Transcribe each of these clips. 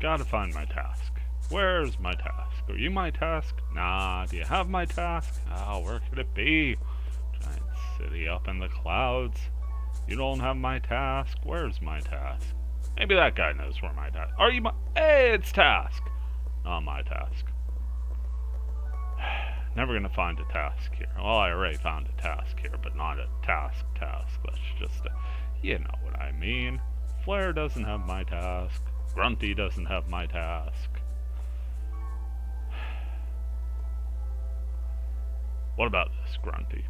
Gotta find my task. Where's my task? Are you my task? Nah, do you have my task? Oh, where could it be? Giant city up in the clouds. You don't have my task? Where's my task? Maybe that guy knows where my task. Are you my... Hey, it's task! Not my task. Never gonna find a task here. Well, I already found a task here, but not a task. That's just a... You know what I mean. Flare doesn't have my task. Grunty doesn't have my task. What about this, Grunty?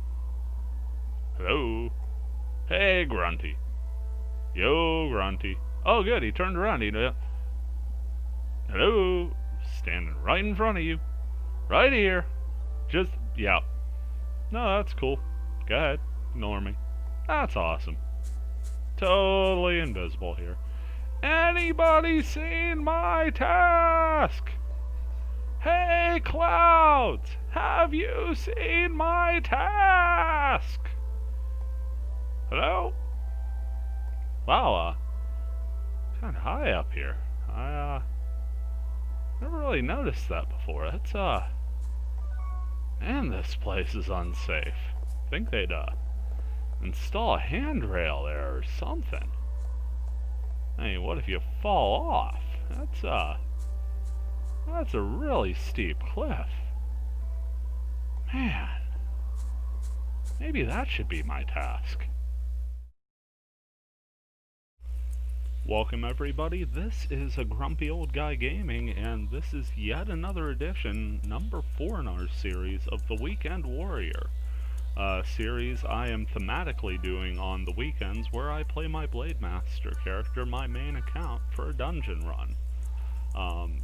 Hello? Hey, Grunty. Yo, Grunty. Oh, good, he turned around. Hello? Standing right in front of you. Right here. Just, yeah. No, that's cool. Go ahead. Ignore me. That's awesome. Totally invisible here. Anybody seen my task? Hey, clouds! Have you seen my task? Hello? Wow, kind of high up here. I, never really noticed that before. That's, man, this place is unsafe. I think they'd, install a handrail there or something. Hey, what if you fall off? That's a really steep cliff. Man, maybe that should be my task. Welcome everybody, this is a Grumpy Old Guy Gaming, and this is yet another edition, number 4 in our series of The Weekend Warrior. A series I am thematically doing on the weekends where I play my Blade Master character, my main account, for a dungeon run.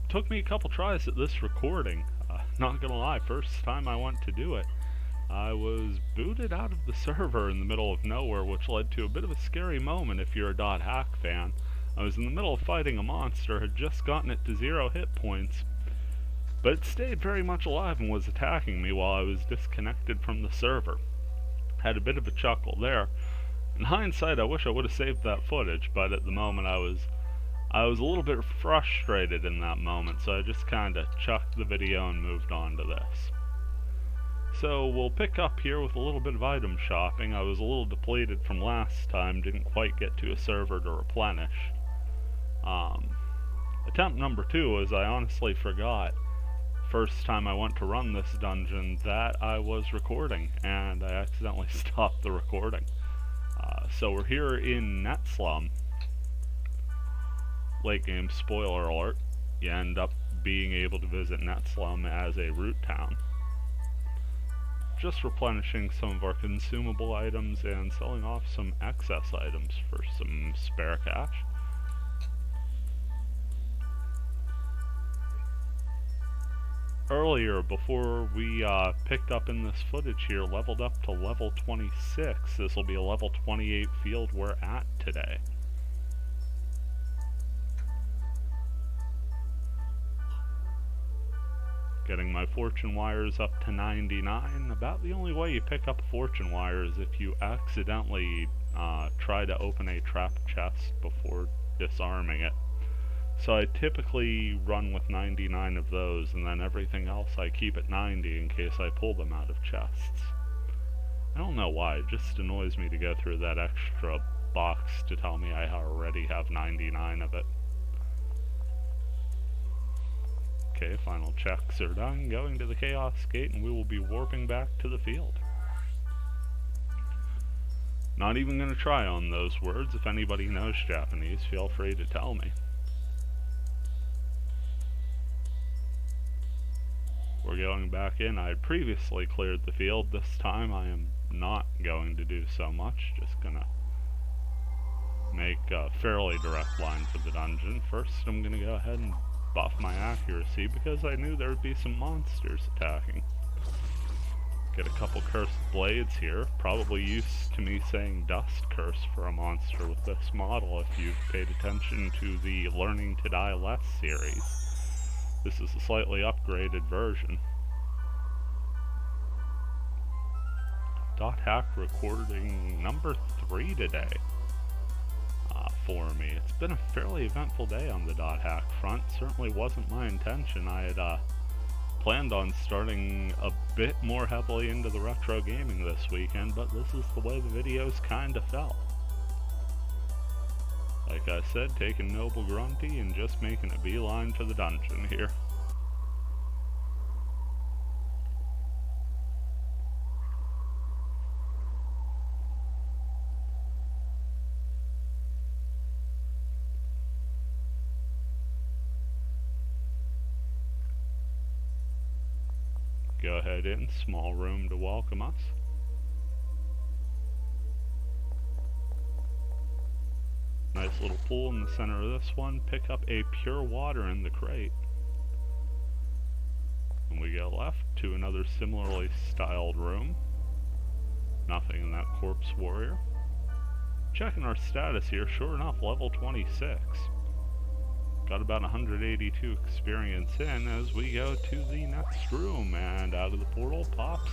Took me a couple tries at this recording. Not gonna lie, first time I went to do it, I was booted out of the server in the middle of nowhere, which led to a bit of a scary moment if you're a .hack fan. I was in the middle of fighting a monster, had just gotten it to 0 hit points, but it stayed very much alive and was attacking me while I was disconnected from the server. Had a bit of a chuckle there. In hindsight, I wish I would have saved that footage, but at the moment I was a little bit frustrated in that moment, so I just kinda chucked the video and moved on to this. So we'll pick up here with a little bit of item shopping. I was a little depleted from last time, didn't quite get to a server to replenish. Attempt number 2 was I honestly forgot, first time I went to run this dungeon, that I was recording, and I accidentally stopped the recording. So we're here in Netslum. Late game spoiler alert, you end up being able to visit Netslum as a root town. Just replenishing some of our consumable items and selling off some excess items for some spare cash. Earlier, before we picked up in this footage here, leveled up to level 26. This will be a level 28 field we're at today. Getting my fortune wires up to 99. About the only way you pick up a fortune wire is if you accidentally try to open a trap chest before disarming it. So I typically run with 99 of those, and then everything else I keep at 90 in case I pull them out of chests. I don't know why, it just annoys me to go through that extra box to tell me I already have 99 of it. Okay, final checks are done, going to the Chaos Gate, and we will be warping back to the field. Not even going to try on those words. If anybody knows Japanese, feel free to tell me. We're going back in. I had previously cleared the field. This time I am not going to do so much. Just gonna make a fairly direct line for the dungeon. First, I'm gonna go ahead and buff my accuracy because I knew there would be some monsters attacking. Get a couple cursed blades here. Probably used to me saying dust curse for a monster with this model if you've paid attention to the Learning to Die Less series. This is a slightly upgraded version. .hack recording number 3 today. for me. It's been a fairly eventful day on the .hack front. Certainly wasn't my intention. I had planned on starting a bit more heavily into the retro gaming this weekend, but this is the way the videos kinda fell. Like I said, taking Noble Grunty and just making a beeline to the dungeon here. Go ahead in, small room to welcome us. Nice little pool in the center of this one. Pick up a pure water in the crate. And we go left to another similarly styled room. Nothing in that corpse warrior. Checking our status here, sure enough, level 26. Got about 182 experience in as we go to the next room, and out of the portal pops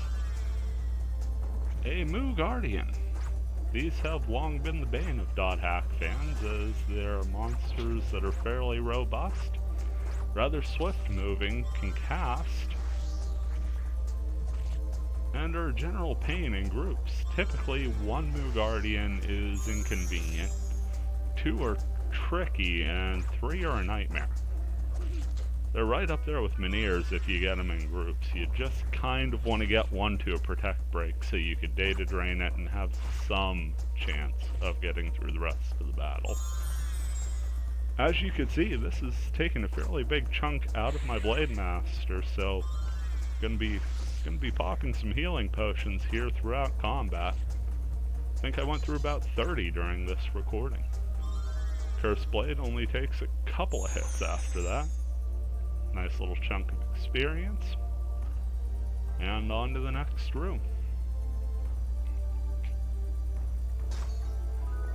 a Moo Guardian. These have long been the bane of .hack fans, as they're monsters that are fairly robust, rather swift moving, can cast, and are a general pain in groups. Typically, one Moo Guardian is inconvenient, two are tricky, and three are a nightmare. They're right up there with Miniers if you get them in groups. You just kind of want to get one to a protect break so you could data drain it and have some chance of getting through the rest of the battle. As you can see, this is taking a fairly big chunk out of my Blade Master, so gonna be popping some healing potions here throughout combat. I think I went through about 30 during this recording. Curse Blade only takes a couple of hits after that. Nice little chunk of experience. And on to the next room.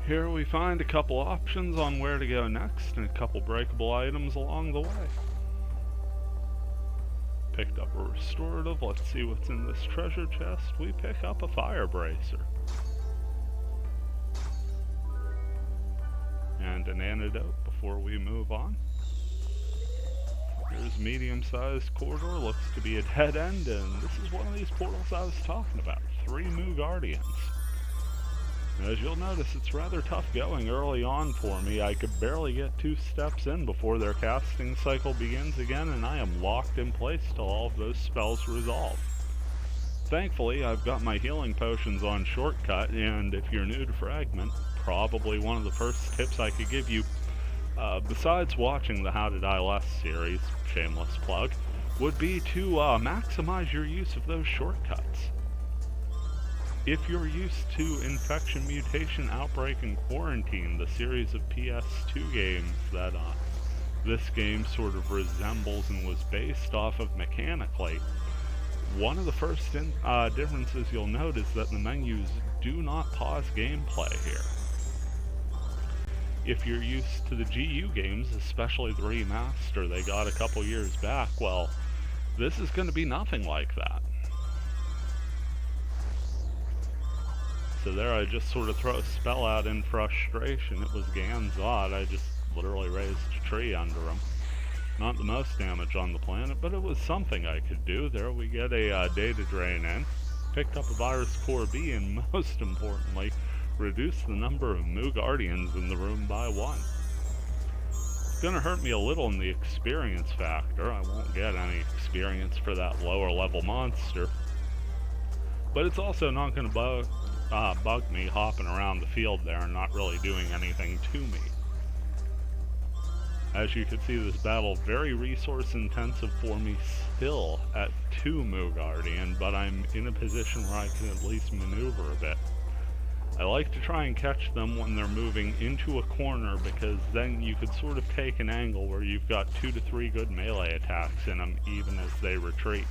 Here we find a couple options on where to go next and a couple breakable items along the way. Picked up a restorative. Let's see what's in this treasure chest. We pick up a fire bracer. And an antidote before we move on. Here's a medium-sized corridor, looks to be a dead end, and this is one of these portals I was talking about. 3 Moo Guardians. As you'll notice, it's rather tough going early on for me. I could barely get 2 steps in before their casting cycle begins again, and I am locked in place till all of those spells resolve. Thankfully, I've got my healing potions on shortcut, and if you're new to Fragment, probably one of the first tips I could give you, besides watching the How to Die Less series, shameless plug, would be to maximize your use of those shortcuts. If you're used to Infection, Mutation, Outbreak, and Quarantine, the series of PS2 games that this game sort of resembles and was based off of mechanically, one of the first differences you'll note is that the menus do not pause gameplay here. If you're used to the GU games, especially the remaster they got a couple years back, well, this is going to be nothing like that. So there I just sort of throw a spell out in frustration. It was Ganzot. I just literally raised a tree under him. Not the most damage on the planet, but it was something I could do. There we get a data drain in. Picked up a Virus Core B, and most importantly, reduced the number of Moo Guardians in the room by 1. It's gonna hurt me a little in the experience factor. I won't get any experience for that lower level monster. But it's also not gonna bug me hopping around the field there and not really doing anything to me. As you can see, this battle very resource intensive for me still at 2 Moo Guardian, but I'm in a position where I can at least maneuver a bit. I like to try and catch them when they're moving into a corner, because then you could sort of take an angle where you've got 2 to 3 good melee attacks in them even as they retreat.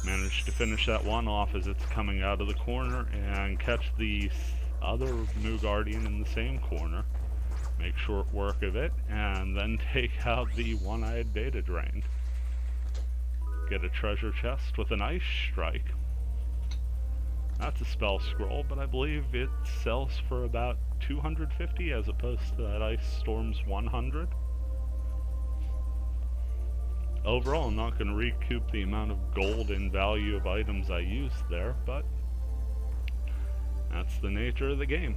Managed to finish that one off as it's coming out of the corner and catch the other Moo Guardian in the same corner. Make short work of it, and then take out the one I had data drained. Get a treasure chest with an ice strike. That's a spell scroll, but I believe it sells for about 250 as opposed to that Ice Storm's 100. Overall, I'm not going to recoup the amount of gold in value of items I used there, but that's the nature of the game.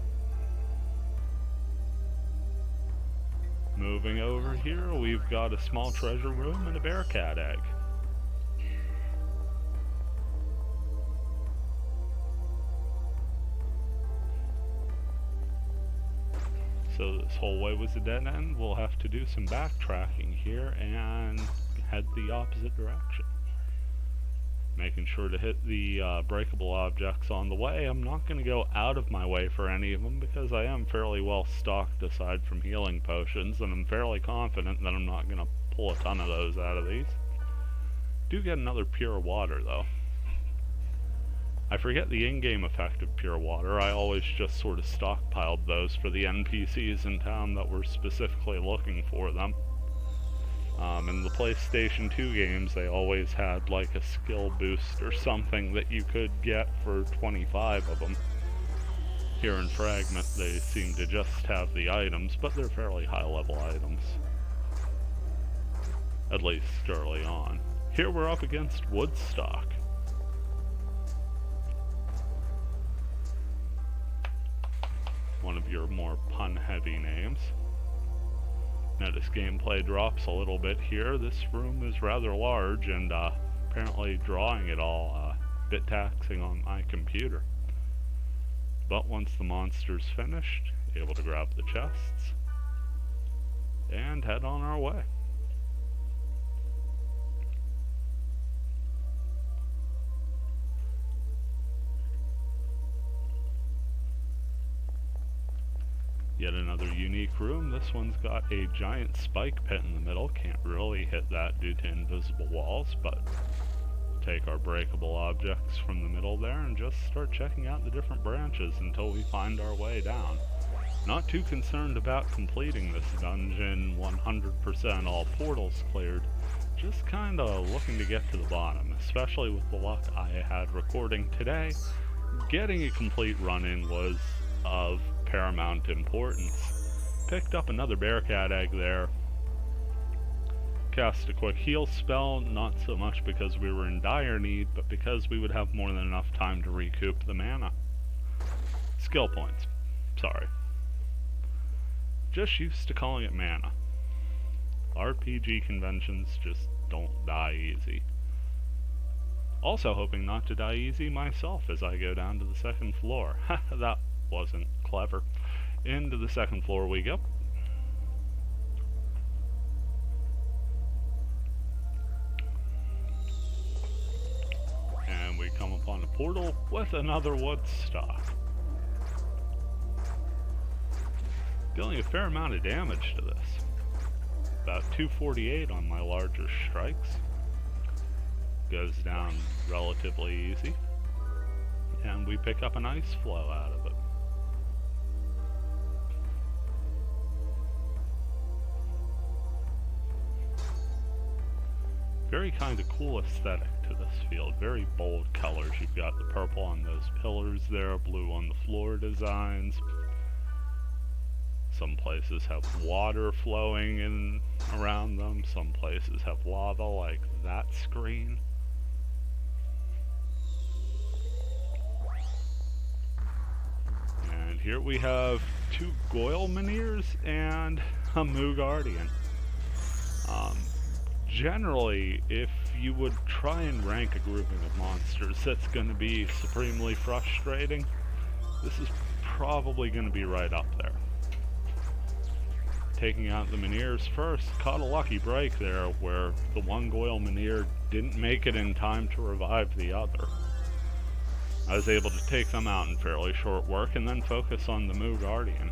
Moving over here, we've got a small treasure room and a bearcat egg. So this whole way was a dead end. We'll have to do some backtracking here and head the opposite direction. Making sure to hit the breakable objects on the way. I'm not going to go out of my way for any of them because I am fairly well stocked aside from healing potions, and I'm fairly confident that I'm not going to pull a ton of those out of these. Do get another pure water though. I forget the in-game effect of pure water. I always just sort of stockpiled those for the NPCs in town that were specifically looking for them. In the PlayStation 2 games, they always had like a skill boost or something that you could get for 25 of them. Here in Fragment, they seem to just have the items, but they're fairly high-level items. At least early on. Here we're up against Woodstock. One of your more pun-heavy names. Notice gameplay drops a little bit here. This room is rather large, and apparently drawing it all a bit taxing on my computer. But once the monster's finished, able to grab the chests and head on our way. Yet another unique room. This one's got a giant spike pit in the middle. Can't really hit that due to invisible walls, but take our breakable objects from the middle there and just start checking out the different branches until we find our way down. Not too concerned about completing this dungeon 100%, all portals cleared. Just kinda looking to get to the bottom, especially with the luck I had recording today. Getting a complete run-in was of paramount importance. Picked up another bearcat egg there. Cast a quick heal spell, not so much because we were in dire need, but because we would have more than enough time to recoup the mana. Skill points. Sorry. Just used to calling it mana. RPG conventions just don't die easy. Also hoping not to die easy myself as I go down to the second floor. That wasn't clever. Into the second floor we go. And we come upon a portal with another Woodstock. Dealing a fair amount of damage to this. About 248 on my larger strikes. Goes down relatively easy. And we pick up an ice flow out of it. Very kind of cool aesthetic to this field. Very bold colors. You've got the purple on those pillars there, blue on the floor designs. Some places have water flowing in around them. Some places have lava like that screen. And here we have two Goyle-Meniers and a Moo Guardian. Generally, if you would try and rank a grouping of monsters, that's going to be supremely frustrating. This is probably going to be right up there. Taking out the Meniers first, caught a lucky break there where the one Goyle-Menier didn't make it in time to revive the other. I was able to take them out in fairly short work and then focus on the Moo Guardian.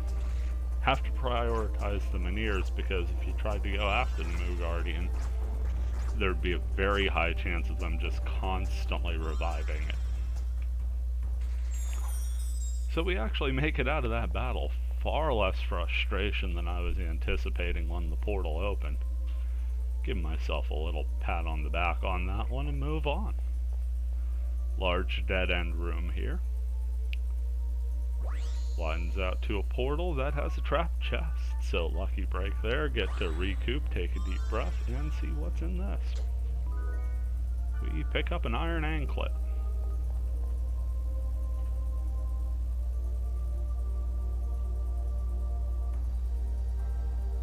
Have to prioritize the Meniers because if you tried to go after the Moo Guardian, there'd be a very high chance of them just constantly reviving it. So we actually make it out of that battle. Far less frustration than I was anticipating when the portal opened. Give myself a little pat on the back on that one and move on. Large dead-end room here. Widens out to a portal that has a trapped chest. So lucky break there, get to recoup, take a deep breath, and see what's in this. We pick up an iron anklet.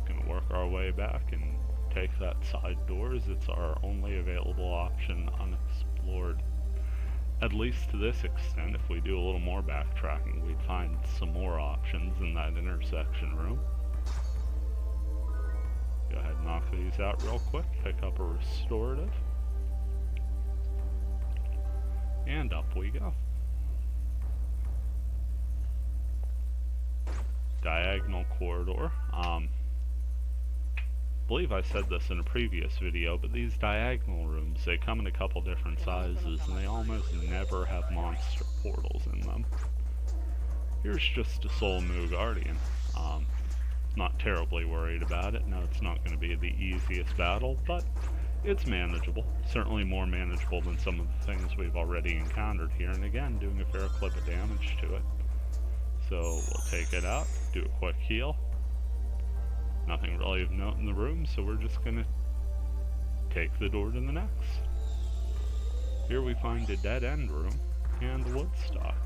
Gonna work our way back and take that side door, as it's our only available option unexplored. At least to this extent. If we do a little more backtracking, we'd find some more options in that intersection room. Go ahead and knock these out real quick, pick up a restorative, and up we go. Diagonal corridor. I believe I said this in a previous video, but these diagonal rooms, they come in a couple different sizes, and they almost never have monster portals in them. Here's just a Soul Moo Guardian. Not terribly worried about it. No, it's not going to be the easiest battle, but it's manageable. Certainly more manageable than some of the things we've already encountered here, and again, doing a fair clip of damage to it. So we'll take it out, do a quick heal. Nothing really of note in the room, so we're just gonna take the door to the next. Here we find a dead end room and woodstock.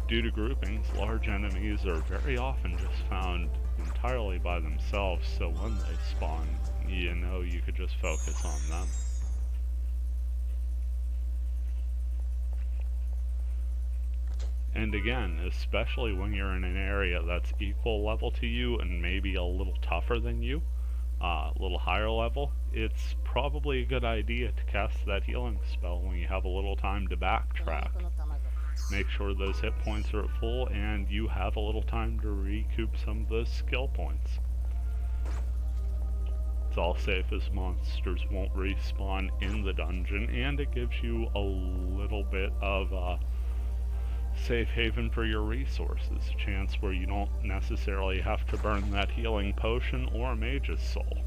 Due to groupings, large enemies are very often just found entirely by themselves, so when they spawn, you know you could just focus on them. And again, especially when you're in an area that's equal level to you and maybe a little tougher than you, a little higher level, it's probably a good idea to cast that healing spell when you have a little time to backtrack. Make sure those hit points are at full and you have a little time to recoup some of those skill points. It's all safe as monsters won't respawn in the dungeon, and it gives you a little bit of safe haven for your resources, a chance where you don't necessarily have to burn that healing potion or a mage's soul.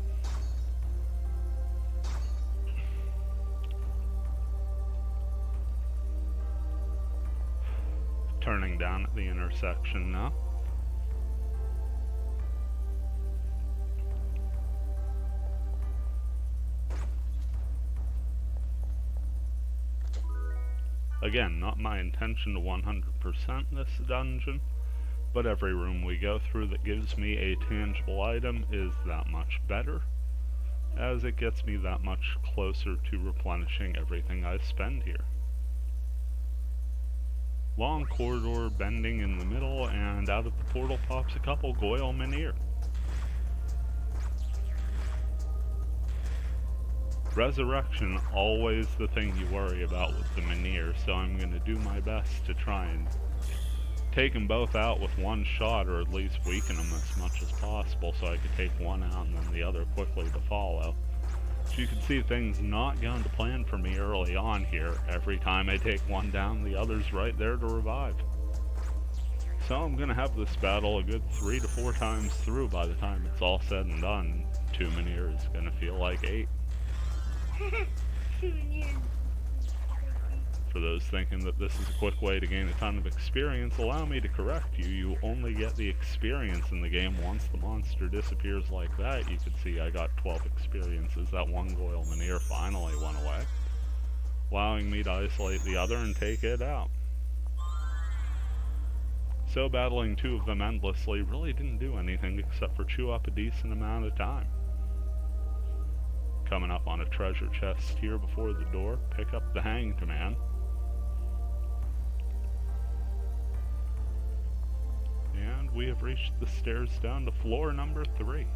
Turning down at the intersection now. Again, not my intention to 100% this dungeon, but every room we go through that gives me a tangible item is that much better, as it gets me that much closer to replenishing everything I spend here. Long corridor bending in the middle, and out of the portal pops a couple Goyle Menhir. Resurrection, always the thing you worry about with the Menhir, so I'm going to do my best to try and take them both out with one shot, or at least weaken them as much as possible so I could take one out and then the other quickly to follow. So you can see things not going to plan for me early on here. Every time I take one down, the other's right there to revive. So I'm going to have this battle a good 3 to 4 times through by the time it's all said and done. 2 Menhir is going to feel like 8. For those thinking that this is a quick way to gain a ton of experience, allow me to correct you. You only get the experience in the game once the monster disappears like that. You can see I got 12 experiences. That one Goyle Menhir finally went away, allowing me to isolate the other and take it out. So battling 2 of them endlessly really didn't do anything except for chew up a decent amount of time. Coming up on a treasure chest here before the door, pick up the Hanged Man. And we have reached the stairs down to floor number 3.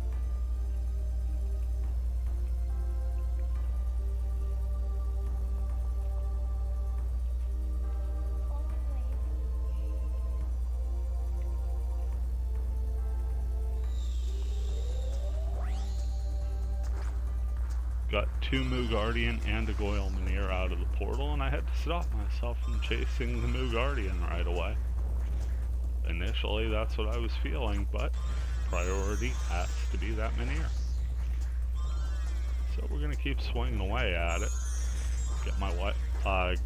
Got 2 Moo Guardian and a Goyle Menhir out of the portal, and I had to stop myself from chasing the Moo Guardian right away. Initially, that's what I was feeling, but priority has to be that Menhir. So we're going to keep swinging away at it.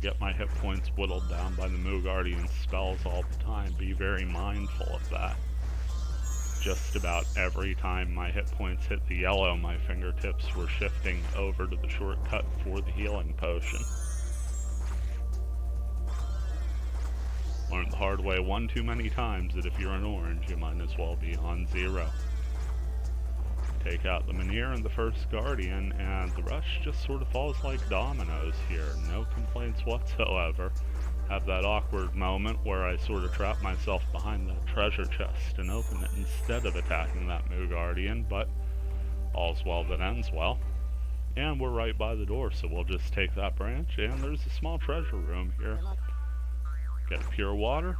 get my hit points whittled down by the Moo Guardian spells all the time. Be very mindful of that. Just about every time my hit points hit the yellow, my fingertips were shifting over to the shortcut for the healing potion. Learned the hard way one too many times that if you're an orange, you might as well be on 0. Take out the Menhir and the first Guardian, and the rush just sort of falls like dominoes here. No complaints whatsoever. Have that awkward moment where I sort of trap myself behind that treasure chest and open it instead of attacking that Moo Guardian, but all's well that ends well. And we're right by the door, so we'll just take that branch, and there's a small treasure room here. Get a pure water,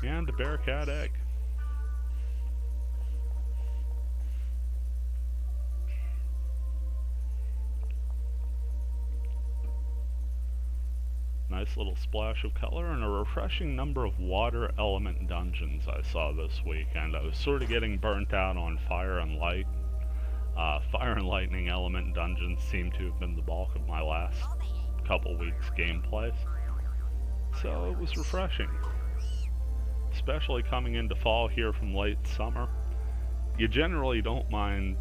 and a bearcat egg. Nice little splash of color and a refreshing number of water element dungeons I saw this week, and I was sort of getting burnt out on fire and light. Fire and lightning element dungeons seem to have been the bulk of my last couple weeks gameplays, so it was refreshing. Especially coming into fall here from late summer. You generally don't mind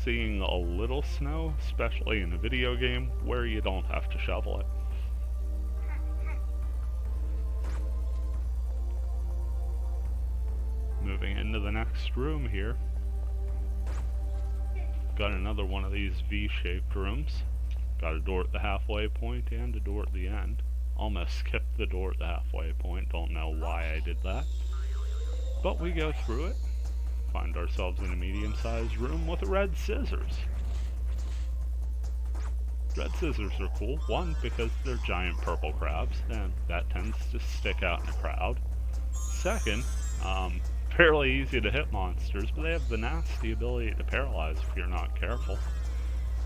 seeing a little snow, especially in a video game where you don't have to shovel it. Moving into the next room here. Got another one of these V-shaped rooms. Got a door at the halfway point and a door at the end. Almost skipped the door at the halfway point, don't know why I did that. But we go through it. Find ourselves in a medium-sized room with red scissors. Red scissors are cool. One, because they're giant purple crabs, and that tends to stick out in a crowd. Second, fairly easy to hit monsters, but they have the nasty ability to paralyze if you're not careful.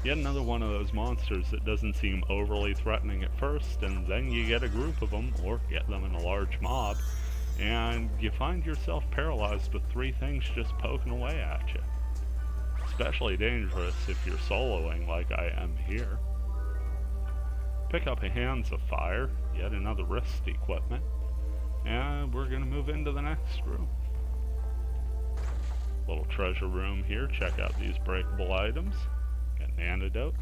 Yet another one of those monsters that doesn't seem overly threatening at first, and then you get a group of them, or get them in a large mob, and you find yourself paralyzed with 3 things just poking away at you. Especially dangerous if you're soloing like I am here. Pick up a Hands of Fire, yet another wrist equipment, and we're going to move into the next room. Little treasure room here. Check out these breakable items. Get an antidote.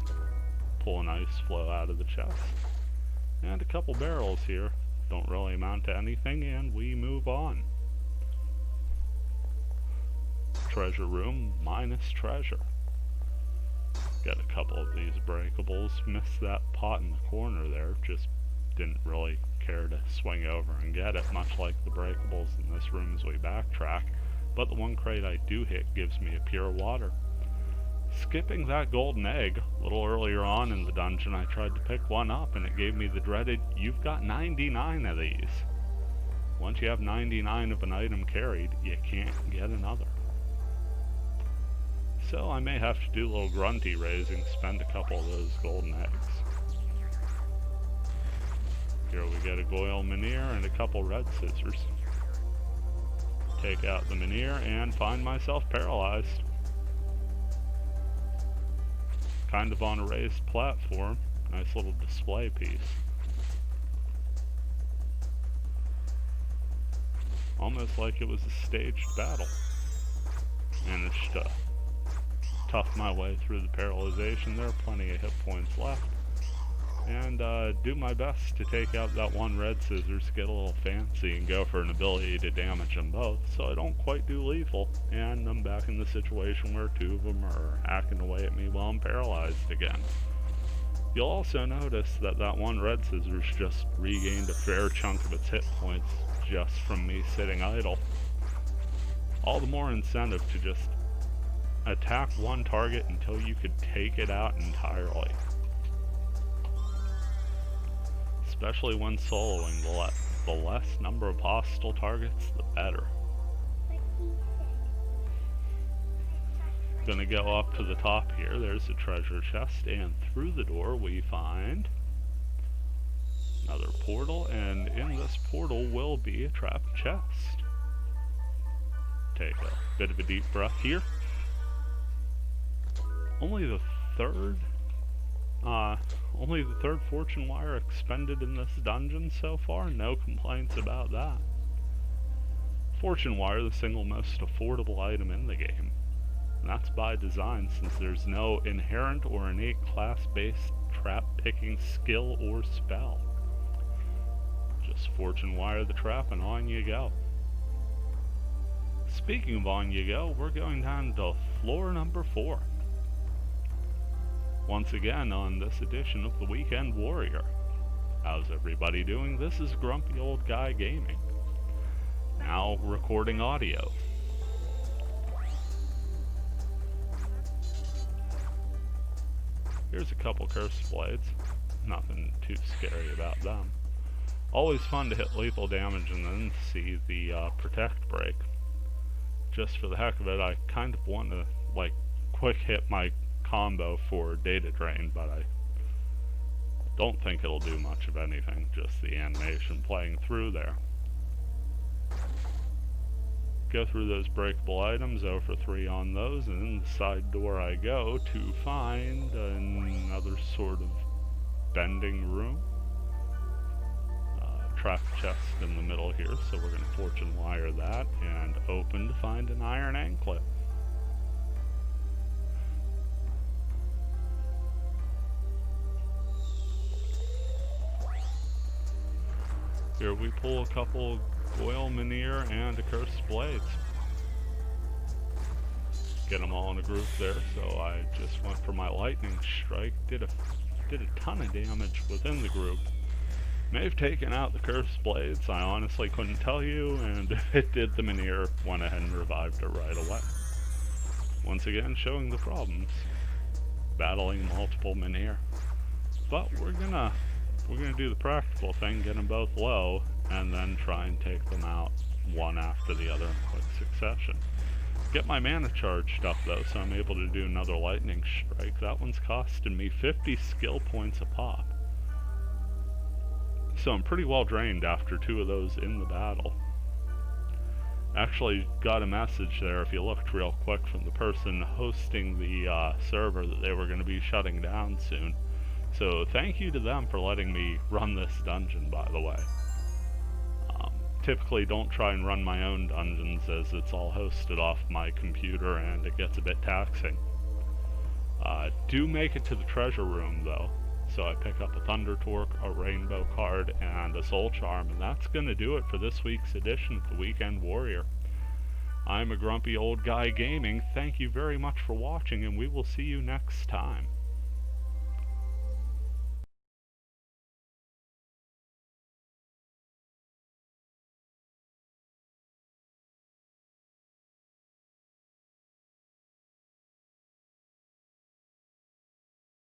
Pull an ice flow out of the chest. And a couple barrels here. Don't really amount to anything, and we move on. Treasure room minus treasure. Get a couple of these breakables. Missed that pot in the corner there. Just didn't really care to swing over and get it, much like the breakables in this room as we backtrack. But the one crate I do hit gives me a pure water. Skipping that golden egg, a little earlier on in the dungeon I tried to pick one up and it gave me the dreaded, you've got 99 of these. Once you have 99 of an item carried, you can't get another. So I may have to do a little grunty raising, spend a couple of those golden eggs. Here we get a Goyle Menhir and a couple red scissors. Take out the Menhir and find myself paralyzed. Kind of on a raised platform. Nice little display piece. Almost like it was a staged battle. Managed to tough my way through the paralyzation. There are plenty of hit points left. And do my best to take out that one red scissors, get a little fancy, and go for an ability to damage them both, so I don't quite do lethal, and I'm back in the situation where 2 of them are hacking away at me while I'm paralyzed again. You'll also notice that that one red scissors just regained a fair chunk of its hit points just from me sitting idle. All the more incentive to just attack one target until you could take it out entirely. Especially when soloing, the less number of hostile targets, the better. Gonna go up to the top here. There's a treasure chest, and through the door we find another portal, and in this portal will be a trapped chest. Take a bit of a deep breath here. Only the third Only the third fortune wire expended in this dungeon so far, no complaints about that. Fortune wire, the single most affordable item in the game. And that's by design, since there's no inherent or innate class-based trap-picking skill or spell. Just fortune wire the trap and on you go. Speaking of on you go, we're going down to floor number 4. Once again on this edition of the Weekend Warrior. How's everybody doing? This is Grumpy Old Guy Gaming. Now recording audio. Here's a couple cursed blades. Nothing too scary about them. Always fun to hit lethal damage and then see the protect break. Just for the heck of it, I kind of want to quick hit my combo for data drain, but I don't think it'll do much of anything, just the animation playing through there. Go through those breakable items, 0 for 3 on those, and in the side door I go to find another sort of bending room. Trap chest in the middle here, so we're going to fortune wire that and open to find an iron anklet. Here we pull a couple Goyle Menhir and a Cursed Blades. Get them all in a group there, so I just went for my lightning strike, did a ton of damage within the group. May have taken out the Cursed Blades, I honestly couldn't tell you, and if it did, the Menhir went ahead and revived it right away. Once again, showing the problems battling multiple Menhir. But we're gonna do the practical thing, get them both low, and then try and take them out one after the other in quick succession. Get my mana charged up though, so I'm able to do another lightning strike. That one's costing me 50 skill points a pop. So I'm pretty well drained after 2 of those in the battle. Actually got a message there, if you looked real quick, from the person hosting the server that they were going to be shutting down soon. So thank you to them for letting me run this dungeon, by the way. Typically don't try and run my own dungeons, as it's all hosted off my computer and it gets a bit taxing. Do make it to the treasure room though. So I pick up a Thunder Torque, a Rainbow card, and a Soul Charm, and that's going to do it for this week's edition of the Weekend Warrior. I'm a Grumpy Old Guy Gaming. Thank you very much for watching, and we will see you next time.